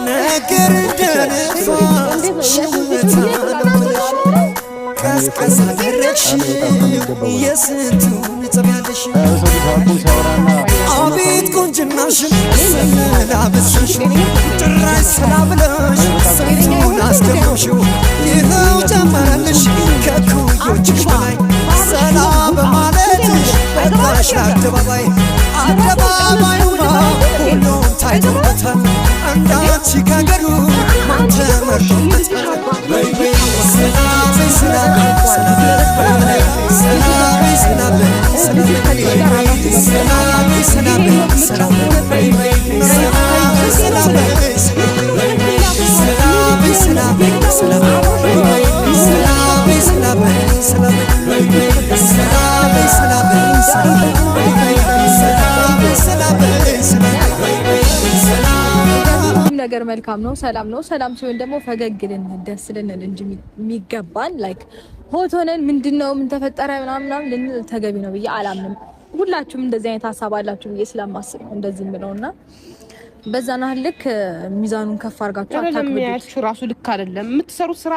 ነገር እንደነፋስ ሽውታ ቀስቀስ አደረግሽ የስንቱን ጸብያለሽ አቤት ቁንጅናሽን ስላበዛሽ ጭራሽ ስላብለሽ ስንቱን አስደምሽው ይኸው ጨመረልሽ ከኩዮችሽ በላይ ሰላም በማለትሽ በቃሽ አደባባይ አደባባዩማ ሁሉም ታይቶበታል እንዳንቺ ካገሩ ማን ተመርጦበታል ሰላም ሰላም ነገር መልካም ነው ሰላም ነው ሰላም ሲሆን ደግሞ ፈገግልን ደስ ልንል እንጂ የሚገባን ላይክ ሆቶነን ምንድነው ምን ተፈጠረ ምናምን ልንል ተገቢ ነው ብዬ አላምንም። ሁላችሁም እንደዚህ አይነት ሐሳብ አላችሁ ብዬ ስለማስብ ነው እንደዚህ ምለውና በዛና ልክ ሚዛኑን ከፍ አድርጋችሁ አታክብዱት። ራሱ ልክ አይደለም የምትሰሩት ስራ